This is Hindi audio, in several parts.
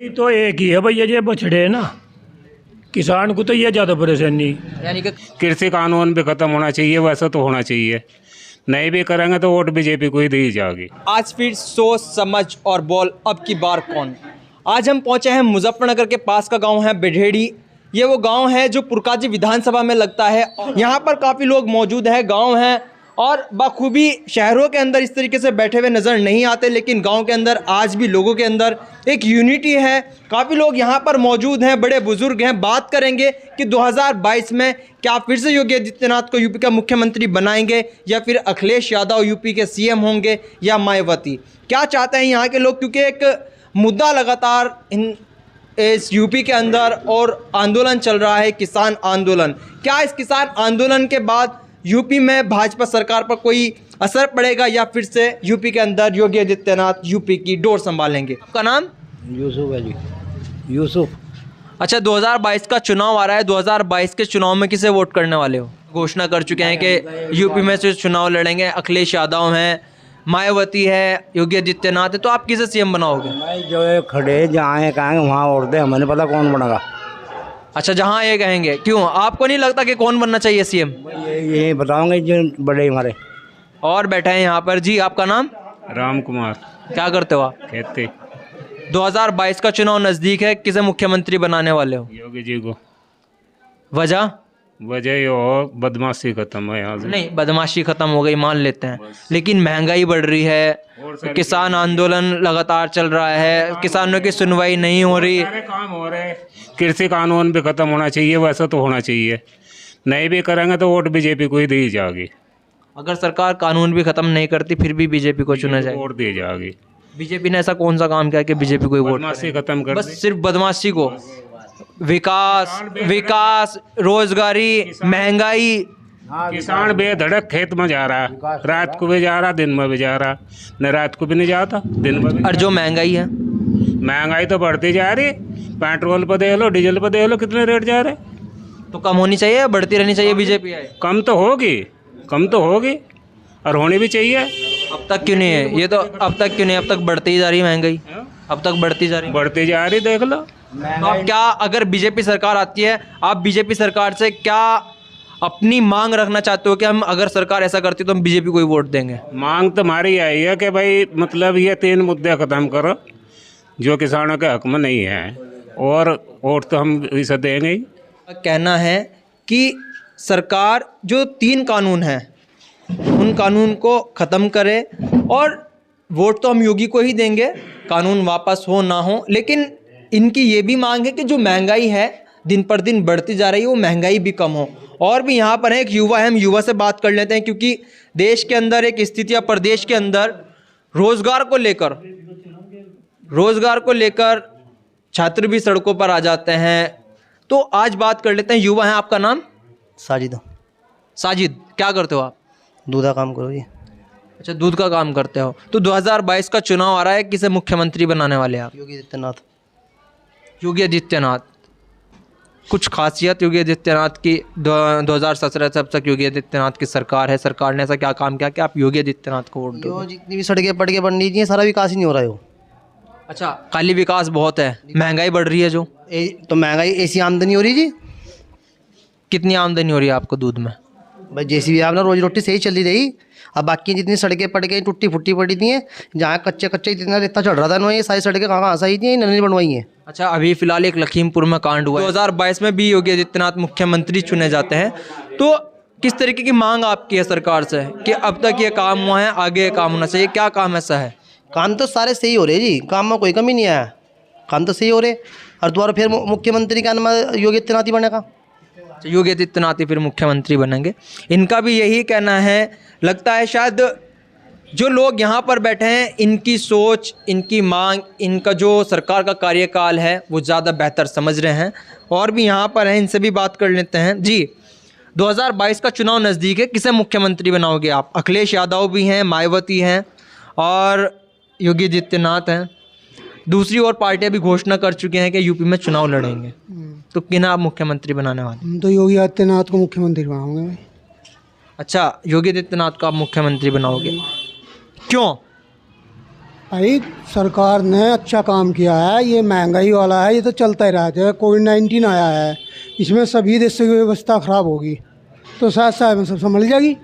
ये तो एक ही है भैया, ये बछड़े है ना, किसान को तो ये ज़्यादा परेशानी। यानी कि कृषि कानून भी खत्म होना चाहिए, वैसा तो होना चाहिए। नहीं भी करेंगे तो वोट बीजेपी को ही दी जाएगी। आज फिर सोच समझ और बोल अब की बार कौन। आज हम पहुंचे हैं मुजफ्फरनगर के पास का गांव है बेढेड़ी। ये वो गांव है जो पुरकाजी विधानसभा में लगता है। यहाँ पर काफ़ी लोग मौजूद हैं, गांव हैं और बखूबी शहरों के अंदर इस तरीके से बैठे हुए नज़र नहीं आते, लेकिन गांव के अंदर आज भी लोगों के अंदर एक यूनिटी है। काफ़ी लोग यहाँ पर मौजूद हैं, बड़े बुजुर्ग हैं। बात करेंगे कि 2022 में क्या फिर से योगी आदित्यनाथ को यूपी का मुख्यमंत्री बनाएंगे या फिर अखिलेश यादव यूपी के सीएम होंगे या मायावती। क्या चाहते हैं यहाँ के लोग, क्योंकि एक मुद्दा लगातार इस यूपी के अंदर और आंदोलन चल रहा है, किसान आंदोलन। क्या इस किसान आंदोलन के बाद यूपी में भाजपा सरकार पर कोई असर पड़ेगा या फिर से यूपी के अंदर योगी आदित्यनाथ यूपी की डोर संभालेंगे? आपका नाम? यूसुफ है जी, यूसुफ। अच्छा, 2022 का चुनाव आ रहा है। 2022 के चुनाव में किसे वोट करने वाले हो? घोषणा कर चुके हैं कि यूपी में से चुनाव लड़ेंगे। अखिलेश यादव हैं, मायावती है, योगी आदित्यनाथ है, तो आप किसे सीएम बनाओगे? भाई जो है खड़े जहाँ है कहेंगे वहाँ वोट दे, हमें नहीं पता कौन बनेगा। अच्छा, जहां ये कहेंगे। क्यों, आपको नहीं लगता कि कौन बनना चाहिए सीएम? ये बताओगे जो बड़े हमारे। और बैठे हैं यहाँ पर। जी, आपका नाम? राम कुमार। क्या करते हो आप? खेती। 2022 का चुनाव नज़दीक है, किसे मुख्यमंत्री बनाने वाले हो? योगी जी को। वजह? वजह ये हो बदमाशी खत्म है यहाँ से। नहीं, बदमाशी खत्म हो गई मान लेते हैं, लेकिन महंगाई बढ़ रही है, किसान आंदोलन लगातार चल रहा है, किसानों की सुनवाई नहीं हो रही। सारे काम हो रहे हैं। कृषि कानून भी खत्म होना चाहिए, वैसा तो होना चाहिए। नहीं भी करेंगे तो वोट बीजेपी को ही दी जाएगी। अगर सरकार कानून भी खत्म नहीं करती फिर भी बीजेपी को चुना जाएगा? वोट दी जाएगी। बीजेपी ने ऐसा कौन सा काम किया कि बीजेपी को ही वोट बदमाशी खत्म कर बस दी। सिर्फ बदमाशी को? विकास, रोजगारी, महंगाई। किसान बेधड़क खेत में जा रहा है, रात को भी जा रहा, दिन में भी जा रहा। न रात को भी नहीं जाता, दिन में भी। और जो महंगाई है, महंगाई तो बढ़ती जा रही। पेट्रोल पर दे लो, डीजल पर दे लो, कितने रेट जा रहे। तो कम होनी चाहिए, बढ़ती रहनी चाहिए बीजेपी आए? कम तो होगी, कम तो होगी और होनी भी चाहिए। अब तक क्यों नहीं है ये? तो अब तक क्यों नहीं? अब तक बढ़ती ही जा रही महंगाई, अब तक बढ़ती जा रही। बढ़ती जा रही, देख लो। तो आप क्या, अगर बीजेपी सरकार आती है, आप बीजेपी सरकार से क्या अपनी मांग रखना चाहते हो कि हम अगर सरकार ऐसा करती तो हम बीजेपी को ही वोट देंगे? मांग तो हमारी आई है कि भाई मतलब ये 3 मुद्दे ख़त्म करो जो किसानों के हक में नहीं है, और वोट तो हम इसे देंगे ही। कहना है कि सरकार जो 3 कानून हैं उन कानून को ख़त्म करे, और वोट तो हम योगी को ही देंगे, कानून वापस हो ना हो। लेकिन इनकी ये भी मांग है कि जो महंगाई है दिन पर दिन बढ़ती जा रही है, वो महंगाई भी कम हो। और भी यहाँ पर है एक युवा है, हम युवा से बात कर लेते हैं, क्योंकि देश के अंदर एक स्थिति या प्रदेश के अंदर रोज़गार को लेकर छात्र भी सड़कों पर आ जाते हैं। तो आज बात कर लेते हैं, युवा हैं। आपका नाम? साजिद। साजिद, क्या करते हो आप? दूधा काम करो जी। अच्छा, दूध का काम करते हो। तो 2022 का चुनाव आ रहा है, किसे मुख्यमंत्री बनाने वाले हैं आप? योगी आदित्यनाथ। योगी आदित्यनाथ। कुछ खासियत योगी आदित्यनाथ की? 2017 से अब तक योगी आदित्यनाथ की सरकार है, सरकार ने ऐसा क्या काम किया कि आप योगी आदित्यनाथ को वोट दो? जो जितनी भी सड़कें पटके बननी चाहिए सारा विकास ही नहीं हो रहा है वो। अच्छा, खाली विकास बहुत है, महंगाई बढ़ रही है जो। तो महंगाई ऐसी आमदनी हो रही जी। कितनी आमदनी हो रही है आपको दूध में? भाई जैसी भी आप ना रोजी रोटी सही चली रही, अब बाकी जितनी सड़कें पटके टूटी फुट्टी पड़ी थी हैं, जहाँ कच्चे इतना रेता चढ़ रहा था ना, ये सारी सड़कें कहाँ सही थी, नई बनवाई हैं। अच्छा, अभी फिलहाल एक लखीमपुर में कांड हुआ है। 2022 में भी योगी आदित्यनाथ मुख्यमंत्री चुने जाते हैं, तो किस तरीके की मांग आपकी है सरकार से कि अब तक ये काम हुआ है, आगे ये काम होना चाहिए? क्या काम ऐसा है? काम तो सारे सही हो रहे जी, काम में कोई कमी नहीं आया, काम तो सही हो रहे। और दोबारा फिर मुख्यमंत्री का नाम योगी आदित्यनाथ ही बनेगा। योगी आदित्यनाथ ही फिर मुख्यमंत्री बनेंगे, इनका भी यही कहना है। लगता है शायद जो लोग यहाँ पर बैठे हैं, इनकी सोच, इनकी मांग, इनका जो सरकार का कार्यकाल है वो ज़्यादा बेहतर समझ रहे हैं। और भी यहाँ पर हैं, इनसे भी बात कर लेते हैं। जी, 2022 का चुनाव नज़दीक है, किसे मुख्यमंत्री बनाओगे आप? अखिलेश यादव भी हैं, मायावती हैं और योगी आदित्यनाथ हैं। दूसरी ओर पार्टियां भी घोषणा कर चुके हैं कि यूपी में चुनाव लड़ेंगे, तो किन्हें आप मुख्यमंत्री बनाने वाले? हम तो योगी आदित्यनाथ को मुख्यमंत्री बनाओगे भाई। अच्छा, योगी आदित्यनाथ को आप मुख्यमंत्री बनाओगे, क्यों? भाई सरकार ने अच्छा काम किया है। ये महंगाई वाला है, ये तो चलता ही रहता है। कोविड-19 आया है, इसमें सभी देशों की व्यवस्था ख़राब होगी तो साथ साथ में सब संभल जाएगी।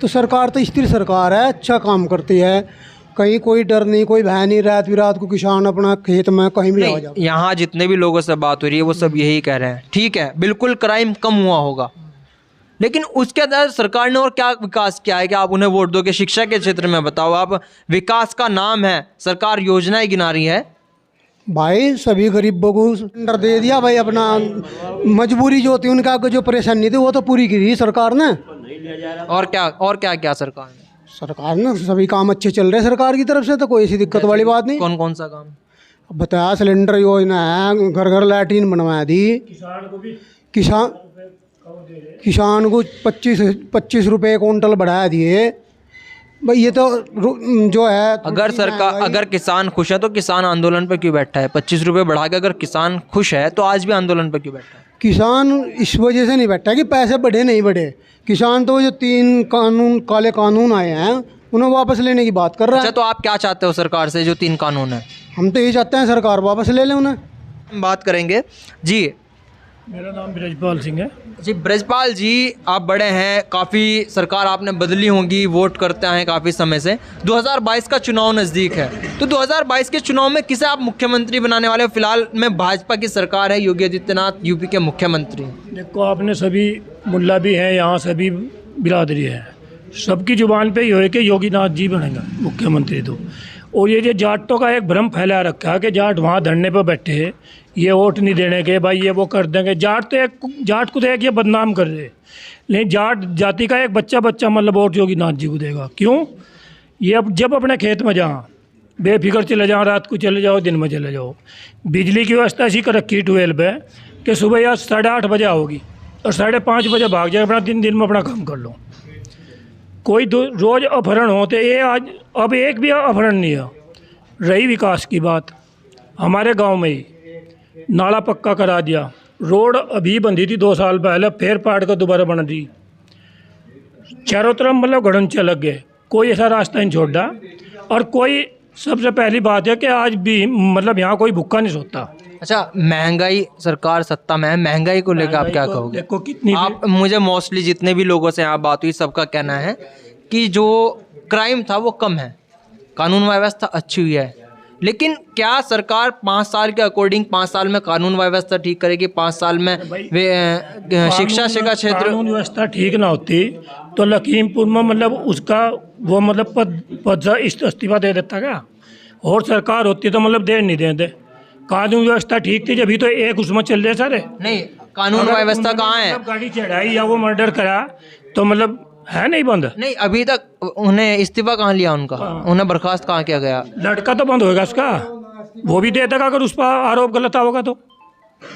तो सरकार तो स्थिर सरकार है, अच्छा काम करती है। कहीं कोई डर नहीं, कोई भय नहीं। रात बिरात को किसान अपना खेत में कहीं भी आ जाए। यहाँ जितने भी लोगों से बात हो रही है वो सब यही कह रहे हैं, ठीक है बिल्कुल क्राइम कम हुआ होगा, लेकिन उसके अंदर सरकार ने और क्या विकास किया है कि आप उन्हें वोट दोगे? शिक्षा के क्षेत्र में बताओ आप, विकास का नाम है, सरकार योजनाएं गिना रही है। भाई सभी गरीबों को सिलेंडर दे दिया भाई। अपना मजबूरी जो होती है उनका, जो परेशानी थी वो तो पूरी की थी सरकार ने। और क्या क्या सरकार ने? सरकार ने सभी काम अच्छे चल रहे हैं सरकार की तरफ से, तो कोई ऐसी दिक्कत वाली बात नहीं। कौन कौन सा काम? अब बताया, सिलेंडर योजना है, घर घर लैट्रीन बनवा दी। किसान को 25 रुपये क्विंटल बढ़ा दिए भाई। ये तो जो है, अगर किसान खुश है तो किसान आंदोलन पे क्यों बैठा है? 25 रुपये बढ़ा के अगर किसान खुश है तो आज भी आंदोलन पे क्यों बैठा है? किसान इस वजह से नहीं बैठा कि पैसे बढ़े नहीं बढ़े। किसान तो जो 3 काले कानून आए हैं उन्हें वापस लेने की बात कर रहा है। अच्छा, तो आप क्या चाहते हो सरकार से? जो 3 कानून है, हम तो यही चाहते हैं सरकार वापस ले ले उन्हें। बात करेंगे जी। मेरा नाम ब्रजपाल सिंह है। जी ब्रजपाल जी, आप बड़े हैं, काफ़ी सरकार आपने बदली होंगी, वोट करते हैं काफ़ी समय से। 2022 का चुनाव नज़दीक है, तो 2022 के चुनाव में किसे आप मुख्यमंत्री बनाने वाले हो? फिलहाल में भाजपा की सरकार है, योगी आदित्यनाथ यूपी के मुख्यमंत्री हैं। देखो, आपने सभी मुल्ला भी हैं यहाँ, सभी बिरादरी है, सबकी जुबान पे ये है कि योगीनाथ जी बनेंगे मुख्यमंत्री। तो और ये जो जाटों का एक भ्रम फैला रखा है कि जाट वहाँ धरने पर बैठे हैं, ये वोट नहीं देने के, भाई ये वो कर देंगे। जाट को तो एक ये बदनाम कर रहे, लेकिन जाट जाति का एक बच्चा मतलब वोट योगीनाथ जी को देगा। क्यों? ये अब जब अपने खेत में जहाँ बेफिक्र चले जाओ, रात को चले जाओ, दिन में चले जाओ। बिजली की व्यवस्था ऐसी कर रखी 12 पे कि सुबह या 8:30 बजे आओगी और 5:30 बजे भाग जाए, अपना दिन में अपना काम कर लो। कोई रोज़ अपहरण होते, ये आज अब एक भी अपहरण नहीं है। रही विकास की बात, हमारे गांव में ही नाला पक्का करा दिया, रोड अभी बंधी थी 2 साल पहले, फिर पाट कर दोबारा बना दी। चारों तरफ मतलब गड़ंचे लग गए, कोई ऐसा रास्ता नहीं छोड़ा। और कोई, सबसे पहली बात है कि आज भी मतलब यहाँ कोई भूखा नहीं सोता। अच्छा, महंगाई, सरकार सत्ता में है, महंगाई को लेकर आप क्या कहोगे? देखो कितनी आप, मुझे मोस्टली जितने भी लोगों से यहाँ बात हुई सबका कहना है कि जो क्राइम था वो कम है, कानून व्यवस्था अच्छी हुई है, लेकिन क्या सरकार 5 साल के अकॉर्डिंग 5 साल में कानून व्यवस्था ठीक करेगी? 5 साल में शिक्षा का क्षेत्र, कानून व्यवस्था ठीक ना होती तो लखीमपुर में मतलब उसका वो मतलब पद से इस्तीफा दे देता क्या? और सरकार होती तो मतलब दे नहीं देते। कानून व्यवस्था ठीक थी, जब तो एक उसमें चल रहे सारे। नहीं, कानून व्यवस्था कहाँ है? गाड़ी चढ़ाई या वो मर्डर करा तो मतलब है नहीं बंद। नहीं, अभी तक उन्हें इस्तीफा कहाँ लिया उनका? उन्हें बर्खास्त कहाँ किया गया? लड़का तो बंद होएगा उसका, वो भी दे देगा अगर उस पर आरोप गलत होगा तो।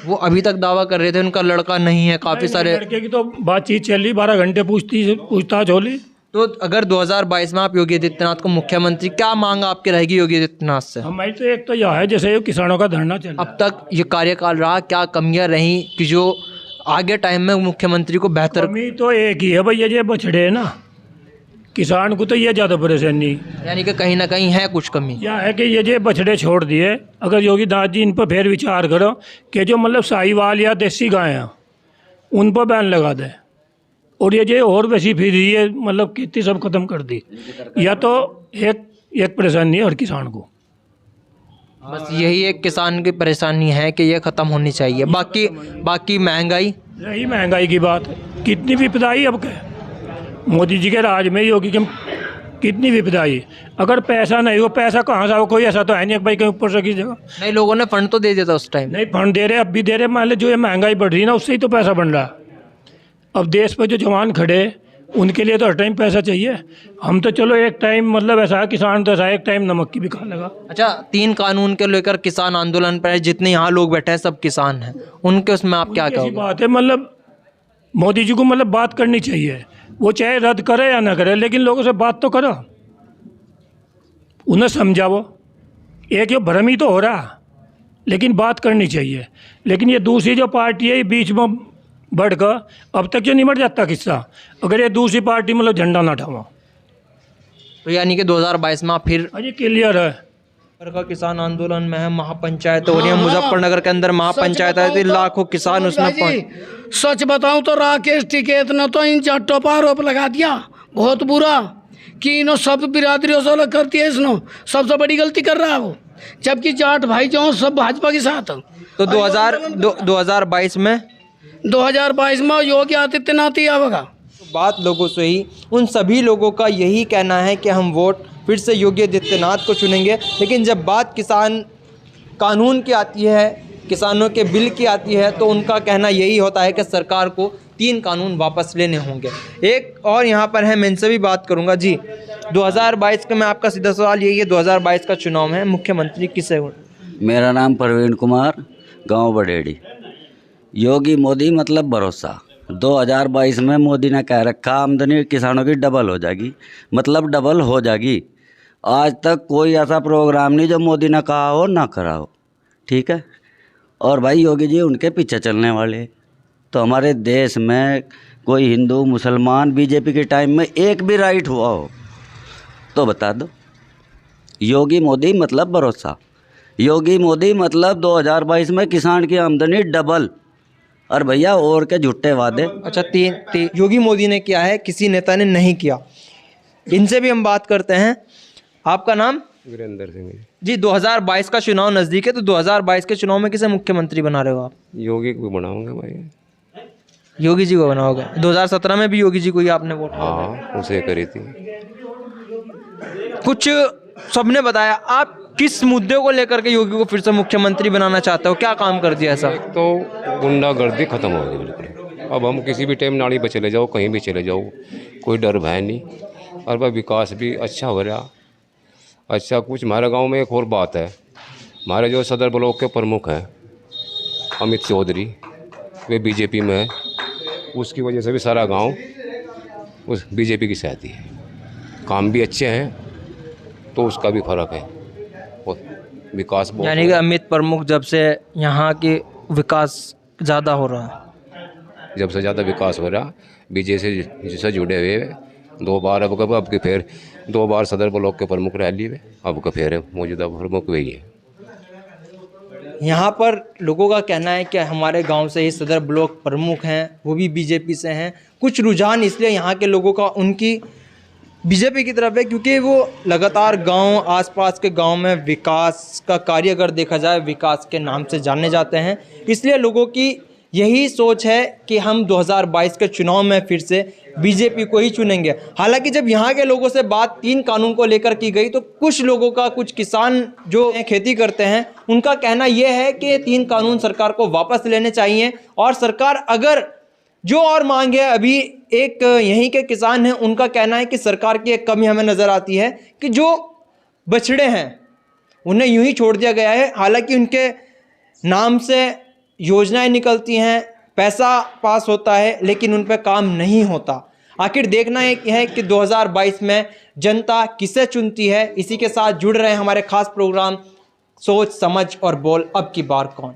वो अभी तक दावा कर रहे थे उनका लड़का नहीं है, काफी सारे लड़के की तो बातचीत चल रही, 12 घंटे पूछताछ हो ली। तो अगर 2022 में आप योगी आदित्यनाथ को मुख्यमंत्री, क्या मांग आपकी रहेगी योगी आदित्यनाथ से? हमारी तो एक तो यह है, जैसे ये किसानों का धरना चल रहा है। अब तक ये कार्यकाल रहा, क्या कमियां रही कि जो आगे टाइम में मुख्यमंत्री को बेहतर? कमी तो एक ही है भैया, ये बछड़े है ना, किसान को तो ये ज़्यादा परेशानी, यानी कि कहीं ना कहीं है कुछ कमी। क्या है कि ये जो बछड़े छोड़ दिए, अगर योगीनाथ जी इन पर फिर विचार करो कि जो मतलब साहिवाल या देसी गाय हैं उन पर बैन लगा दे, और ये जो और वैसी फिर ये मतलब खेती सब खत्म कर दी, या तो एक परेशानी है हर किसान को। बस यही एक किसान की परेशानी है कि ये ख़त्म होनी चाहिए। बाकी महंगाई, रही महंगाई की बात, कितनी विपदाई अब क्या, मोदी जी के राज में, योगी के कितनी विपदाई। अगर पैसा नहीं हो, पैसा कहाँ से हो? कोई ऐसा तो है नहीं भाई कहीं ऊपर से किसी जगह। नहीं, लोगों ने फंड तो दे दिया था उस टाइम। नहीं, फंड दे रहे, अब भी दे रहे, मान लो जो ये महंगाई बढ़ रही है ना, उससे ही तो पैसा बन रहा है। अब देश पर जो जवान खड़े, उनके लिए तो हर टाइम पैसा चाहिए। हम तो चलो एक टाइम मतलब ऐसा है, किसान तो ऐसा एक टाइम नमक की भी खा लगा। अच्छा, 3 कानून के लेकर किसान आंदोलन पर है, जितने यहाँ लोग बैठे हैं सब किसान हैं, उनके उसमें आप क्या ऐसी कहोगे? बात है, मतलब मोदी जी को मतलब बात करनी चाहिए, वो चाहे रद्द करे या ना करे, लेकिन लोगों से बात तो करो, उन्हें समझाओ। एक ये भ्रम ही तो हो रहा, लेकिन बात करनी चाहिए। लेकिन ये दूसरी जो पार्टी है, बीच में बढ़कर अब तक जो निमट जाता किस्सा, अगर ये दूसरी पार्टी मतलब झंडा ना उठावा, तो यानी कि 2022 में आप फिर अजी क्लियर है का किसान आंदोलन में है, महापंचायत हो रही है मुजफ्फरनगर के अंदर, महापंचायत है, लाखों किसान उसमें सच बताऊं तो राकेश टिकैत ने तो इन जाटों पर आरोप लगा दिया बहुत बुरा कि इन्हों सब बिरादरियों से अलग करती है, इसनो सबसे बड़ी गलती कर रहा है वो, जबकि जाट भाई जो सब भाजपा के साथ। तो 2022 में योगी आदित्यनाथ ही आवेगा। बात लोगों से ही, उन सभी लोगों का यही कहना है कि हम वोट फिर से योगी आदित्यनाथ को चुनेंगे, लेकिन जब बात किसान कानून की आती है, किसानों के बिल की आती है, तो उनका कहना यही होता है कि सरकार को 3 कानून वापस लेने होंगे। एक और यहाँ पर है, मैं इनसे भी बात करूँगा जी। 2022 का मैं आपका सीधा सवाल यही है, 2022 का चुनाव है, मुख्यमंत्री किसे? मेरा नाम प्रवीण कुमार, गांव बडेड़ी। योगी मोदी मतलब भरोसा। 2022 में मोदी ने कह रखा आमदनी किसानों की डबल हो जाएगी, मतलब डबल हो जाएगी। आज तक कोई ऐसा प्रोग्राम नहीं जो मोदी ने कहा हो ना करा हो, ठीक है। और भाई योगी जी उनके पीछे चलने वाले, तो हमारे देश में कोई हिंदू मुसलमान बीजेपी के टाइम में एक भी राइट हुआ हो तो बता दो। योगी मोदी मतलब भरोसा, योगी मोदी मतलब 2022 में किसान की आमदनी डबल। और भैया और के झूठे वादे। अच्छा, तीन योगी मोदी ने किया है, किसी नेता ने नहीं किया। इनसे भी हम बात करते हैं। आपका नाम? वीरेंद्र सिंह जी। 2022 का चुनाव नज़दीक है, तो 2022 के चुनाव में किसे मुख्यमंत्री बना रहे हो आप? योगी को बनाऊंगा भाई। योगी जी को बनाओगे? 2017 में भी योगी जी को ही आपने वोट? हाँ, उसे करी थी। कुछ सबने बताया, आप किस मुद्दे को लेकर के योगी को फिर से मुख्यमंत्री बनाना चाहते हो? क्या काम कर दिया ऐसा? तो गुंडागर्दी खत्म हो गई बिल्कुल। अब हम किसी भी टाइम नाली पर चले जाओ, कहीं भी चले जाओ, कोई डर भय नहीं। और वह विकास भी अच्छा हो रहा। अच्छा, कुछ हमारे गांव में एक और बात है, हमारे जो सदर ब्लॉक के प्रमुख हैं अमित चौधरी, वे बीजेपी में है, उसकी वजह से भी सारा गांव उस बीजेपी की सहती है। काम भी अच्छे हैं तो उसका भी फर्क है, और विकास बहुत। यानी कि अमित प्रमुख जब से यहाँ के विकास ज़्यादा हो रहा है, जब से ज़्यादा विकास हो रहा, बीजेपी से जुड़े हुए 2 बार, अब के फिर 2 बार सदर ब्लॉक के प्रमुख रह लिए, अब का फिर मौजूदा प्रमुख वही है। यहाँ पर लोगों का कहना है कि हमारे गांव से ही सदर ब्लॉक प्रमुख हैं, वो भी बीजेपी से हैं। कुछ रुझान इसलिए यहाँ के लोगों का उनकी बीजेपी की तरफ है क्योंकि वो लगातार गांव, आसपास के गांव में विकास का कार्य अगर देखा जाए, विकास के नाम से जाने जाते हैं। इसलिए लोगों की यही सोच है कि हम 2022 के चुनाव में फिर से बीजेपी को ही चुनेंगे। हालांकि जब यहाँ के लोगों से बात 3 कानून को लेकर की गई, तो कुछ लोगों का, कुछ किसान जो खेती करते हैं, उनका कहना यह है कि 3 कानून सरकार को वापस लेने चाहिए। और सरकार अगर जो और मांग है, अभी एक यहीं के किसान हैं, उनका कहना है कि सरकार की एक कमी हमें नज़र आती है कि जो बछड़े हैं उन्हें यूं ही छोड़ दिया गया है। हालांकि उनके नाम से योजनाएं निकलती हैं, पैसा पास होता है, लेकिन उन पर काम नहीं होता। आखिर देखना एक है कि 2022 में जनता किसे चुनती है। इसी के साथ जुड़ रहे हैं हमारे खास प्रोग्राम सोच समझ और बोल अब की बार कौन।